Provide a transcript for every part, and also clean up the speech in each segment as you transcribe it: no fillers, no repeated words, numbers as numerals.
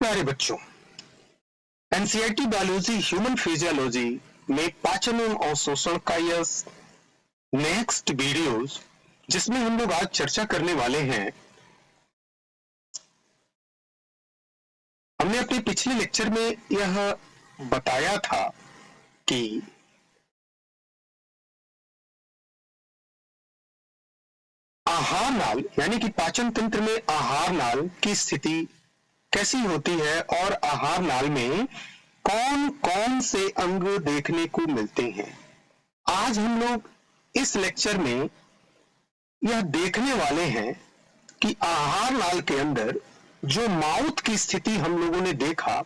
प्यारे बच्चों, NCERT biology human physiology में पाचन एवं अवशोषण का यह नेक्स्ट वीडियोस जिसमें हम लोग आज चर्चा करने वाले हैं। हमने अपने पिछले लेक्चर में यह बताया था कि आहार नाल यानी कि पाचन तंत्र में आहार नाल की स्थिति कैसी होती है और आहार नाल में कौन कौन से अंग देखने को मिलते हैं। आज हम लोग इस लेक्चर में यह देखने वाले हैं कि आहार नाल के अंदर जो माउथ की स्थिति हम लोगों ने देखा,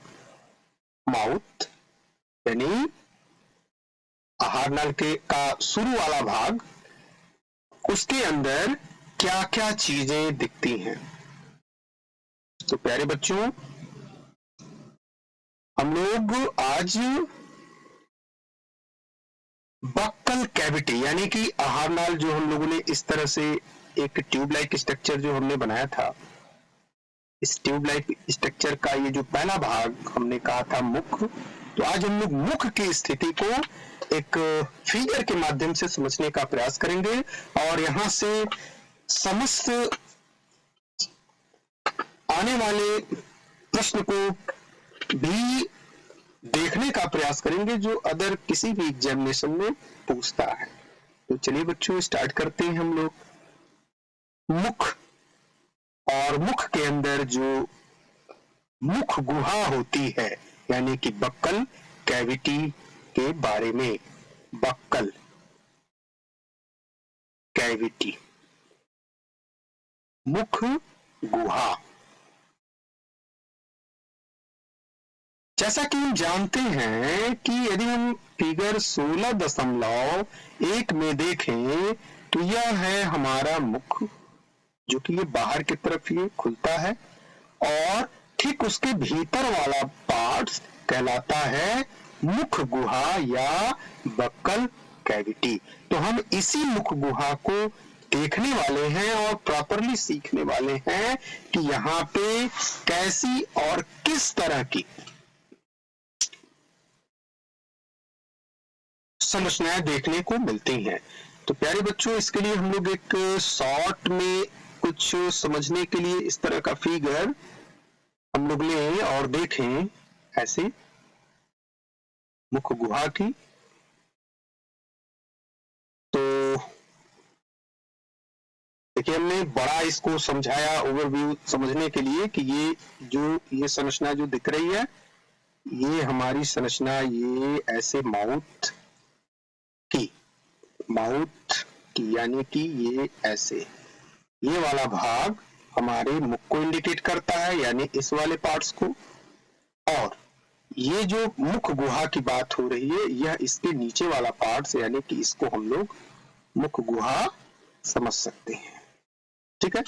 माउथ यानी आहार नाल के का शुरू वाला भाग, उसके अंदर क्या क्या चीजें दिखती हैं। तो प्यारे बच्चों, हम लोग आज बक्कल कैविटी यानी कि आहार नाल जो हम लोगों ने इस तरह से एक ट्यूब लाइक स्ट्रक्चर जो हमने बनाया था, इस ट्यूब लाइक स्ट्रक्चर का ये जो पहला भाग हमने कहा था मुख, तो आज हम लोग मुख की स्थिति को एक फिगर के माध्यम से समझने का प्रयास करेंगे और यहां से समस्त आने वाले प्रश्न को भी देखने का प्रयास करेंगे जो अदर किसी भी एग्जामिनेशन में पूछता है। तो चलिए बच्चों, स्टार्ट करते हैं हम लोग। मुख और मुख के अंदर जो मुख गुहा होती है यानी कि बक्कल कैविटी के बारे में। बक्कल कैविटी, मुख गुहा। जैसा कि हम जानते हैं कि यदि हम फिगर 16.1 में देखें तो यह है हमारा मुख, जो कि ये बाहर की तरफ ये खुलता है और ठीक उसके भीतर वाला पार्ट कहलाता है मुख गुहा या बक्कल कैविटी। तो हम इसी मुख गुहा को देखने वाले हैं और प्रॉपरली सीखने वाले हैं कि यहाँ पे कैसी और किस तरह की संरचनाएं देखने को मिलती हैं। तो प्यारे बच्चों, इसके लिए हम लोग एक शॉर्ट में कुछ समझने के लिए इस तरह का फिगर हम लोग लें और देखें ऐसे मुख गुहा की। तो देखिए, हमने बड़ा इसको समझाया ओवरव्यू समझने के लिए कि ये संरचना जो दिख रही है, ये हमारी संरचना, ये ऐसे माउथ की यानी कि ये ऐसे, ये वाला भाग हमारे मुख को इंडिकेट करता है यानी इस वाले पार्ट्स को, और ये जो मुख गुहा की बात हो रही है यह इसके नीचे वाला पार्ट्स यानी कि इसको हम लोग मुख गुहा समझ सकते हैं। ठीक है।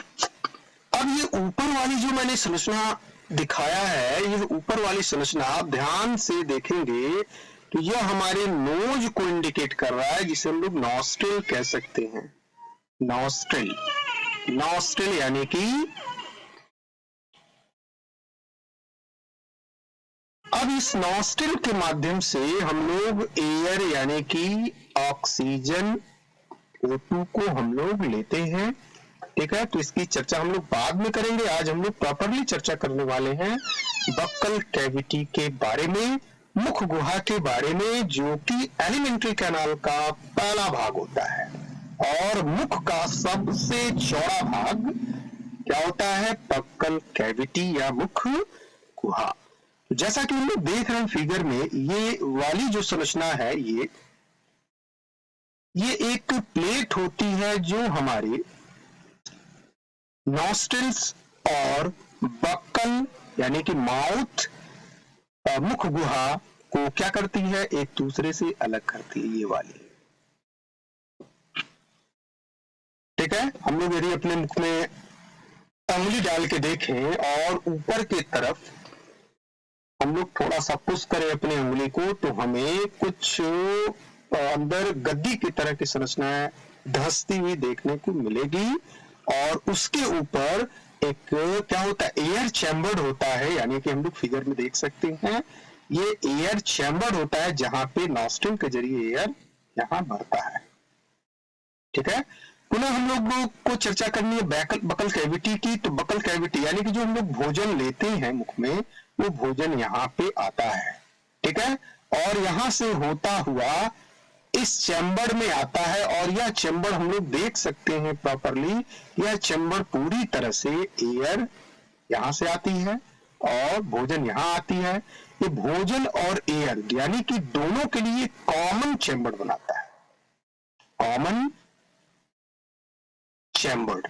अब ये ऊपर वाली जो मैंने संरचना दिखाया है, ये ऊपर वाली संरचना आप ध्यान से देखेंगे तो यह हमारे नोज को इंडिकेट कर रहा है, जिसे हम लोग नॉस्ट्रिल कह सकते हैं। नॉस्ट्रिल यानी कि अब इस नॉस्ट्रिल के माध्यम से हम लोग एयर यानी कि ऑक्सीजन O2 को हम लोग लेते हैं। ठीक है। तो इसकी चर्चा हम लोग बाद में करेंगे। आज हम लोग प्रॉपरली चर्चा करने वाले हैं बक्कल कैविटी के बारे में, मुख गुहा के बारे में, जो कि एलिमेंट्री कैनाल का पहला भाग होता है और मुख का सबसे चौड़ा भाग क्या होता है, बक्कल कैविटी या मुख गुहा। जैसा कि हम लोग देख रहे हैं फिगर में, ये वाली जो संरचना है, ये एक प्लेट होती है जो हमारे नॉस्ट्रिल्स और बक्कल यानी कि माउथ मुख गुहा को क्या करती है, एक दूसरे से अलग करती है, ये वाली। ठीक है। हम लोग यदि अपने मुख में उंगली डाल के देखें और ऊपर की तरफ हम लोग थोड़ा सा पुश करें अपनी उंगली को, तो हमें कुछ अंदर गद्दी की तरह की संरचनाएं धंसती हुई देखने को मिलेगी और उसके ऊपर एक क्या होता है, एयर चैम्बर होता है, यानी कि हम लोग फिगर में देख सकते हैं ये एयर चैम्बर होता है जहां पे नॉस्ट्रिल के जरिए एयर यहां भरता है। ठीक है, पुनः हम लोग को चर्चा करनी है बकल कैविटी की। तो बकल कैविटी यानी कि जो हम लोग भोजन लेते हैं मुख में, वो भोजन यहाँ पे आता है। ठीक है, और यहां से होता हुआ इस चैम्बर में आता है, और यह चैम्बर हम लोग देख सकते हैं प्रॉपरली, यह चैम्बर पूरी तरह से एयर यहां से आती है और भोजन यहां आती है। ये भोजन और एयर यानी कि दोनों के लिए कॉमन चैम्बर बनाता है, कॉमन चैम्बर।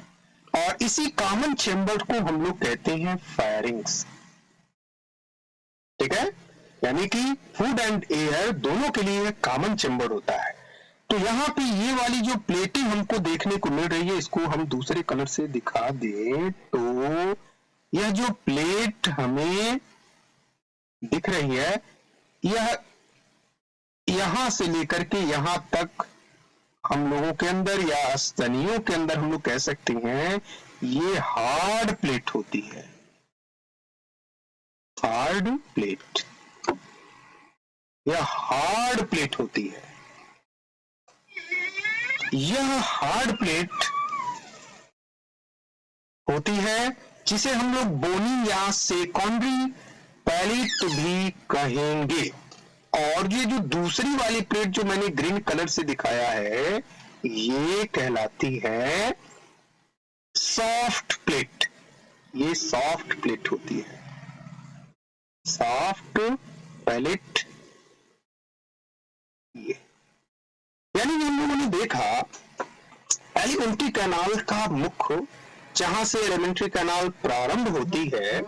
और इसी कॉमन चैम्बर को हम लोग कहते हैं फेरिंग्स। ठीक है, यानी कि फूड एंड एयर दोनों के लिए कॉमन चैम्बर होता है। तो यहाँ पे ये वाली जो प्लेटिंग हमको देखने को मिल रही है, इसको हम दूसरे कलर से दिखा दें तो यह जो प्लेट हमें दिख रही है, यह यहां से लेकर के यहां तक हम लोगों के अंदर या स्तनियों के अंदर हम लोग कह सकते हैं ये हार्ड प्लेट होती है, हार्ड प्लेट, यह हार्ड प्लेट होती है। यह हार्ड प्लेट होती है जिसे हम लोग बोनी या सेकेंडरी पैलेट भी कहेंगे। और ये जो दूसरी वाली प्लेट जो मैंने ग्रीन कलर से दिखाया है, ये कहलाती है सॉफ्ट प्लेट। ये सॉफ्ट प्लेट होती है, सॉफ्ट पैलेट। ये यानी हम लोगों ने देखा एलिमेंट्री कैनाल का मुख जहां से एलिमेंट्री कैनाल प्रारंभ होती है,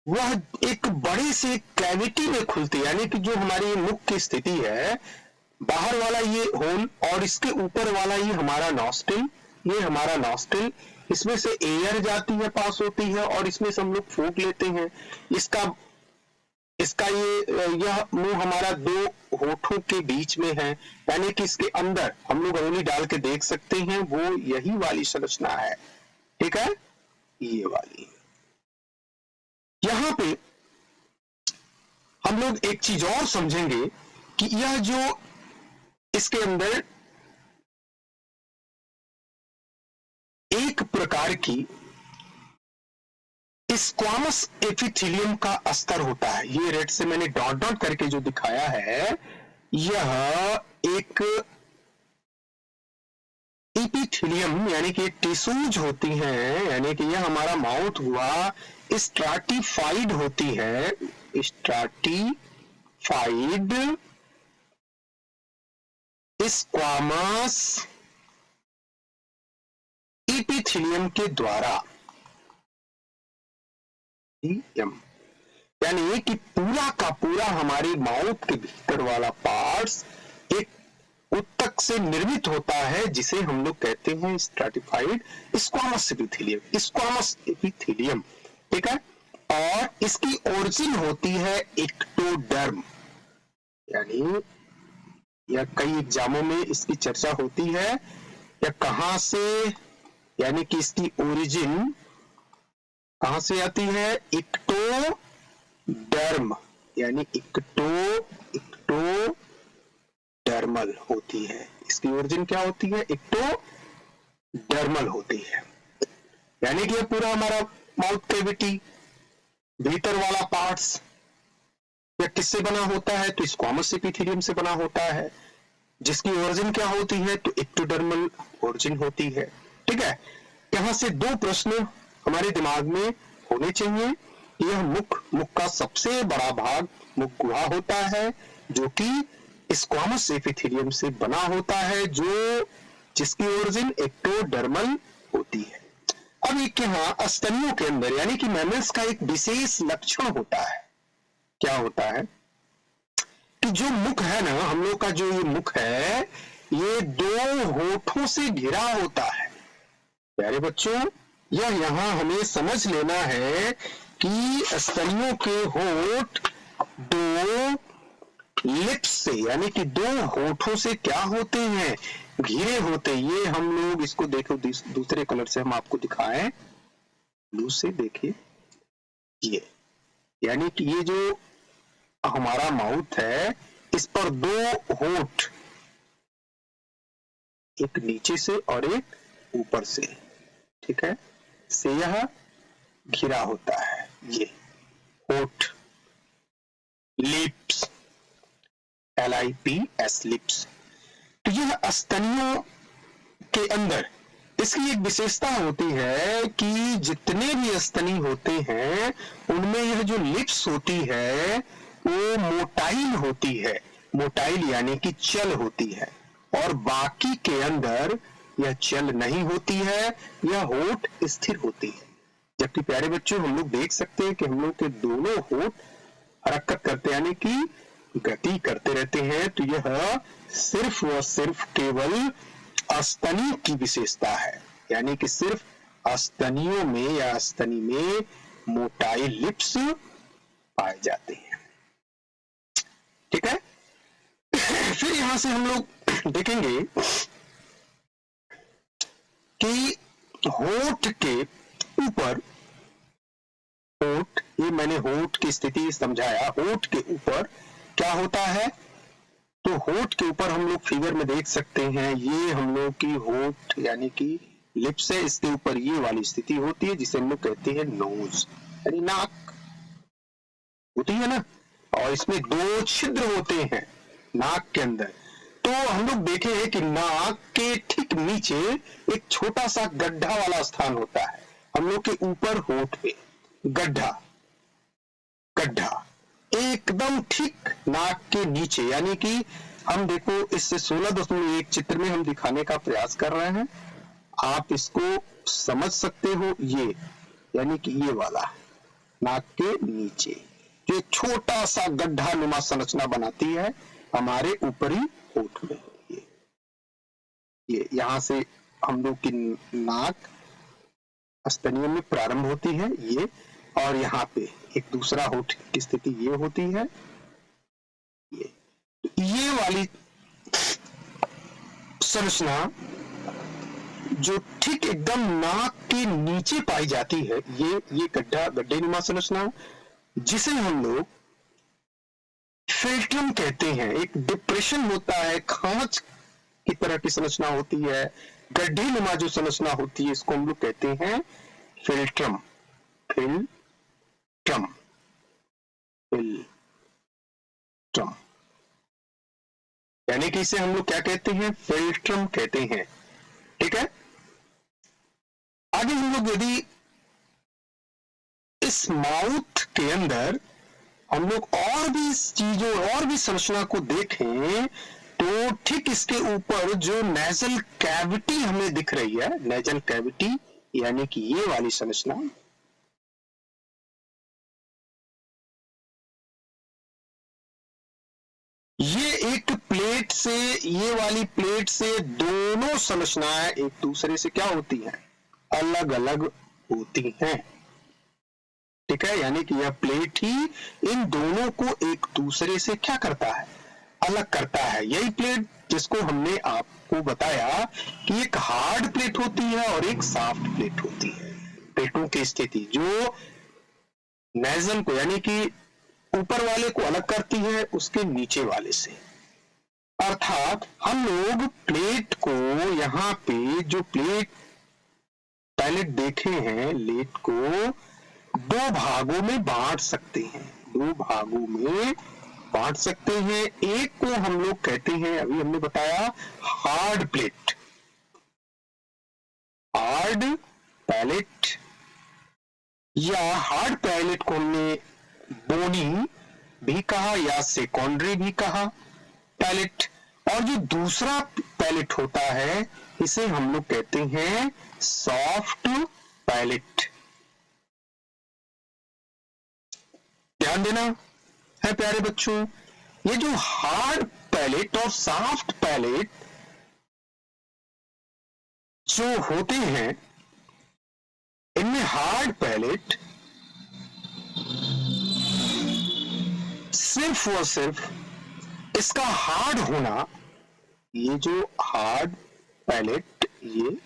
वह एक बड़े से कैविटी में खुलती है, यानी कि जो हमारी मुख की स्थिति है, बाहर वाला ये होल और इसके ऊपर वाला ये हमारा नॉस्ट्रिल, ये हमारा नॉस्ट्रिल, इसमें से एयर जाती है, पास होती है, और इसमें से हम लोग फूंक लेते हैं। इसका यह मुंह हमारा दो होठों के बीच में है, यानी कि इसके अंदर हम लोग अंगुली डाल के देख सकते हैं, वो यही वाली संरचना है। ठीक है, ये वाली। यहां पे हम लोग एक चीज और समझेंगे कि यह जो इसके अंदर एक प्रकार की स्क्वामस एपिथेलियम का अस्तर होता है। ये रेड से मैंने डॉट डॉट करके जो दिखाया है, यह एक एपिथेलियम यानी कि टिश्यूज होती हैं, यानी कि यह हमारा माउथ हुआ, स्ट्राटिफाइड होती है, स्ट्राटिफाइड स्क्वामस एपिथेलियम के द्वारा। यानी कि पूरा का पूरा हमारे माउथ के भीतर वाला पार्ट्स एक उत्तक से निर्मित होता है, जिसे हम लोग कहते हैं stratified squamous epithelium, squamous epithelium. ठीक है, और इसकी ओरिजिन होती है एक्टोडर्म, यानी या कई एग्जामों में इसकी चर्चा होती है, या कहां से, यानी कि इसकी ओरिजिन कहां से आती है, एक्टोडर्म, यानी एक्टोडर्मल होती है। इसकी ओरिजिन क्या होती है, एक्टोडर्मल होती है। यानी कि ये पूरा हमारा माउथ कैविटी भीतर वाला पार्ट्स यह किससे बना होता है, तो स्क्वामस एपिथेलियम से बना होता है, जिसकी ओरिजिन क्या होती है, तो एक्टोडर्मल ओरिजिन होती है। ठीक है, यहां से दो प्रश्न हमारे दिमाग में होने चाहिए। यह मुख का सबसे बड़ा भाग मुख गुहा होता है, जो कि स्क्वामस एपिथेलियम से बना होता है, जिसकी ओरिजिन एक्टोडर्मल होती है। अब एक यहाँ स्तनियों के अंदर यानी कि मैमल्स का एक विशेष लक्षण होता है। क्या होता है कि जो मुख है ना, हम लोग का जो ये मुख है, ये दो होठों से घिरा होता है। प्यारे बच्चों, यह यहाँ हमें समझ लेना है कि स्तनियों के होठ दो लिप्स से यानी कि दो होठों से क्या होते हैं, घिरे होते, ये हम लोग इसको देखो दूसरे कलर से हम आपको दिखाएं, ब्लू से देखिए, ये यानी कि ये जो हमारा माउथ है इस पर दो होंठ, एक नीचे से और एक ऊपर से, ठीक है, से यह घिरा होता है, ये होठ, लिप्स, LIPS, लिप्स। तो यह स्तनियों के अंदर इसकी एक विशेषता होती है कि जितने भी स्तनी होते हैं उनमें यह जो लिप्स होती है वो मोटाइल होती है, मोटाइल यानी कि चल होती है, और बाकी के अंदर यह चल नहीं होती है, यह होठ स्थिर होती है। जबकि प्यारे बच्चों हम लोग देख सकते हैं कि हम लोग के दोनों होठ हरकत करते यानी कि गति करते रहते हैं, तो यह सिर्फ व सिर्फ केवल स्तनी की विशेषता है, यानी कि सिर्फ स्तनियों में या स्तनी में मोटाई लिप्स पाए जाते हैं, ठीक है। फिर यहां से हम लोग देखेंगे कि होठ के ऊपर, होठ, ये मैंने होठ की स्थिति समझाया, होठ के ऊपर क्या होता है, तो होठ के ऊपर हम लोग फिगर में देख सकते हैं, ये हम लोग की होठ यानी कि लिप्स है, इसके ऊपर ये वाली स्थिति होती है जिसे हम लोग कहते हैं नोज, यानी नाक होती है ना, और इसमें दो छिद्र होते हैं नाक के अंदर। तो हम लोग देखे हैं कि नाक के ठीक नीचे एक छोटा सा गड्ढा वाला स्थान होता है, हम लोग के ऊपर होठ पे गड्ढा, गड्ढा एकदम ठीक नाक के नीचे, यानी कि हम देखो इससे 16.1 चित्र में हम दिखाने का प्रयास कर रहे हैं, आप इसको समझ सकते हो, ये यानी कि ये वाला नाक के नीचे जो छोटा सा गड्ढा नुमा संरचना बनाती है हमारे ऊपरी होठ में, ये यहां से हम लोग की नाक स्तनियों में प्रारंभ होती है ये, और यहाँ पे एक दूसरा होठ की स्थिति ये होती है, ये वाली संरचना जो ठीक एकदम नाक के नीचे पाई जाती है, ये गड्ढा, गड्ढे नुमा संरचना, जिसे हम लोग फिल्ट्रम कहते हैं। एक डिप्रेशन होता है, खांच की तरह की संरचना होती है, गड्ढे नुमा जो संरचना होती है इसको हम लोग कहते हैं फिल्ट्रम, फिल्ट्रम, फिल्ट्रम, यानी कि इसे हम लोग क्या कहते हैं, फिल्ट्रम कहते हैं, ठीक है। आगे हम लोग यदि इस माउथ के अंदर हम लोग और भी इस चीजों और भी संरचना को देखें तो ठीक इसके ऊपर जो नेजल कैविटी हमें दिख रही है, नेजल कैविटी यानी कि ये वाली संरचना, ये एक प्लेट से, ये वाली प्लेट से दोनों संरचनाएं एक दूसरे से क्या होती हैं, अलग अलग होती हैं, ठीक है। यानी कि यह प्लेट ही इन दोनों को एक दूसरे से क्या करता है, अलग करता है। यही प्लेट जिसको हमने आपको बताया कि एक हार्ड प्लेट होती है और एक सॉफ्ट प्लेट होती है, प्लेटों की स्थिति जो नेजल को यानी कि ऊपर वाले को अलग करती है उसके नीचे वाले से। अर्थात हम लोग प्लेट को यहाँ पे जो प्लेट पैलेट देखे हैं, लेट को दो भागों में बांट सकते हैं, दो भागों में बांट सकते हैं। एक को हम लोग कहते हैं, अभी हमने बताया हार्ड प्लेट, हार्ड पैलेट, या हार्ड पैलेट को हमने बोनी भी कहा या सेकेंडरी भी कहा पैलेट, और जो दूसरा पैलेट होता है इसे हम लोग कहते हैं सॉफ्ट पैलेट। ध्यान देना है प्यारे बच्चों, ये जो हार्ड पैलेट और सॉफ्ट पैलेट जो होते हैं, इनमें हार्ड पैलेट सिर्फ और सिर्फ इसका हार्ड होना ये जो हार्ड पैलेट, ये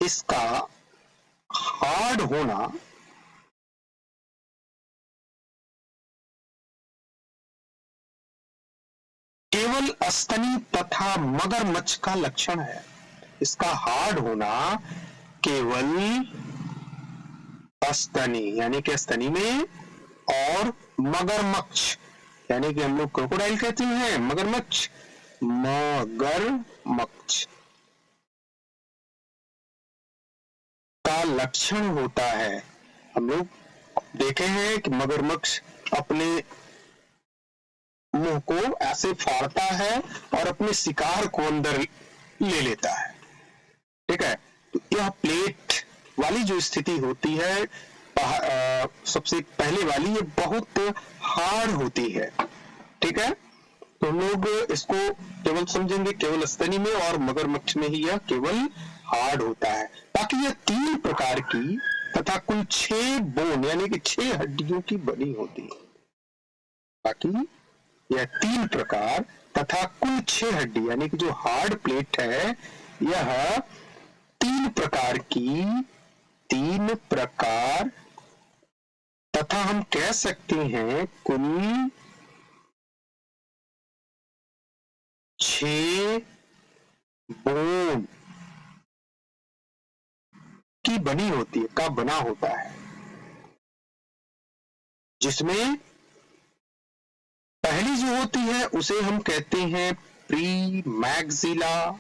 इसका हार्ड होना केवल स्तनी तथा मगरमच्छ का लक्षण है। इसका हार्ड होना केवल स्तनी यानी कि स्तनी में और मगरमच्छ यानी कि हम लोग क्रोकोडाइल कहते हैं, मगरमच्छ, मगरमच्छ का लक्षण होता है। हम लोग देखे हैं कि मगरमच्छ अपने मुंह को ऐसे फाड़ता है और अपने शिकार को अंदर ले लेता है। ठीक है, तो यह प्लेट वाली जो स्थिति होती है सबसे पहले वाली, ये बहुत हार्ड होती है। ठीक है, तो हम लोग इसको केवल समझेंगे केवल स्तनी में और मगरमच्छ में ही यह केवल हार्ड होता है। बाकी यह 3 प्रकार की तथा कुल 6 बोन यानी कि 6 हड्डियों की बनी होती है। बाकी यह 3 प्रकार तथा कुल 6 हड्डी यानी कि जो हार्ड प्लेट है, यह 3 प्रकार तथा हम कह सकते हैं कुल 6 बोन की बनी होती है, का बना होता है, जिसमें पहली जो होती है उसे हम कहते हैं प्री मैक्सिला,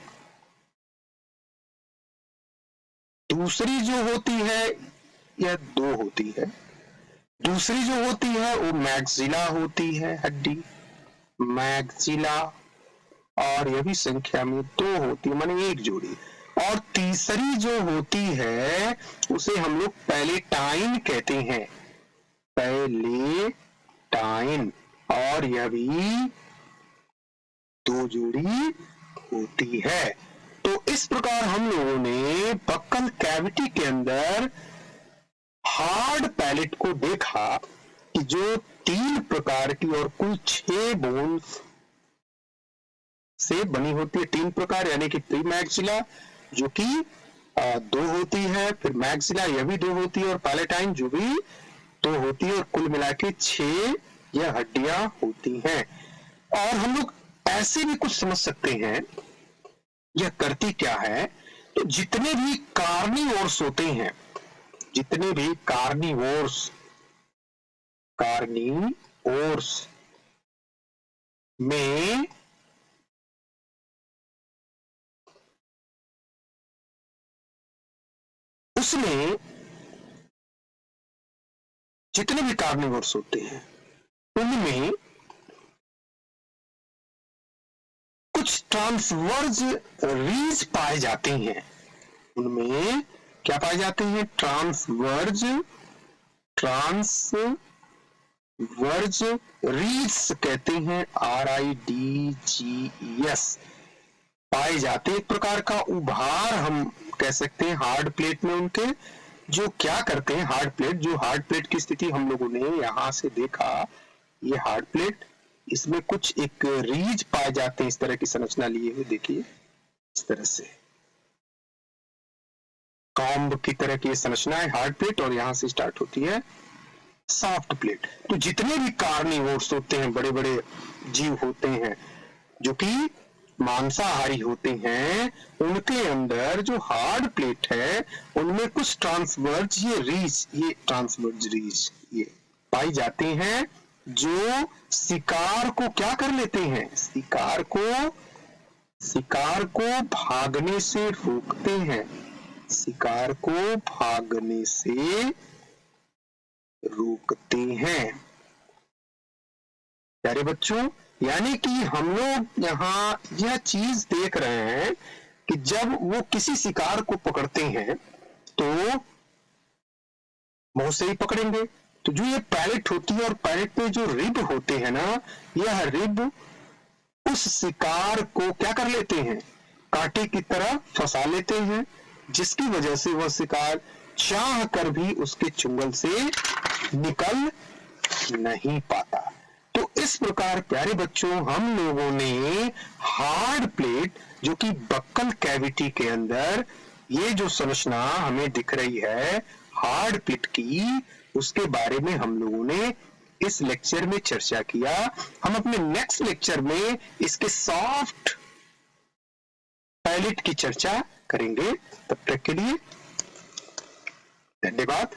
दूसरी जो होती है यह 2 होती है, दूसरी जो होती है वो मैक्सिला होती है, हड्डी मैक्सिला, और यह भी संख्या में 2 होती है, माने 1 जोड़ी, और तीसरी जो होती है उसे हम लोग पैलेटाइन कहते हैं, पैलेटाइन, और यह भी 2 जोड़ी होती है। तो इस प्रकार हम लोगों ने बक्कल कैविटी के अंदर हार्ड पैलेट को देखा कि जो 3 प्रकार की और कुल 6 बोन्स से बनी होती है। 3 प्रकार यानी कि प्री मैक्सिला जो कि 2 होती है, फिर मैक्सिला यह भी 2 होती है, और पैलेटाइन जो भी 2 होती है, और कुल मिला के 6 यह हड्डियां होती हैं। और हम लोग ऐसे भी कुछ समझ सकते हैं यह करती क्या है। तो जितने भी कार्निवोर्स होते हैं, जितने भी कार्निवोर्स में उसमें जितने भी कार्निवोर्स होते हैं उनमें कुछ ट्रांसवर्ज रीज पाए जाते हैं। उनमें क्या पाए जाते हैं? ट्रांसवर्ज रीज कहते हैं, RIDGES पाए जाते हैं। एक प्रकार का उभार हम कह सकते हैं हार्ड प्लेट में उनके, जो क्या करते हैं हार्ड प्लेट की स्थिति हम लोगों ने यहां से देखा। ये हार्ड प्लेट, इसमें कुछ एक रीज पाए जाते हैं, इस तरह की संरचना लिए हुए, देखिए इस तरह से कॉम्ब की तरह की संरचना है हार्ड प्लेट, और यहां से स्टार्ट होती है सॉफ्ट प्लेट। तो जितने भी कार्निवोर्स होते हैं, बड़े बड़े जीव होते हैं जो कि मांसाहारी होते हैं, उनके अंदर जो हार्ड प्लेट है उनमें कुछ ट्रांसवर्ज रीज ये पाई जाते हैं, जो शिकार को क्या कर लेते हैं? शिकार को भागने से रोकते हैं, शिकार को भागने से रोकते हैं। प्यारे बच्चों, यानी कि हम लोग यहाँ यह चीज देख रहे हैं कि जब वो किसी शिकार को पकड़ते हैं तो मुंह से ही पकड़ेंगे। तो जो ये पैलेट होती है और पैलेट पे जो रिब होते हैं ना, यह रिब उस शिकार को क्या कर लेते हैं? कांटे की तरह फंसा लेते हैं, जिसकी वजह से वह शिकार चाह कर भी उसके चुंगल से निकल नहीं पाता। तो इस इस प्रकार प्यारे बच्चों हम लोगों ने हार्ड प्लेट जो कि बक्कल कैविटी के अंदर ये जो संरचना हमें दिख रही है हार्ड प्लेट की, उसके बारे में हम लोगों ने इस लेक्चर में चर्चा किया। हम अपने नेक्स्ट लेक्चर में इसके सॉफ्ट पैलेट की चर्चा करेंगे। तब तक के लिए धन्यवाद।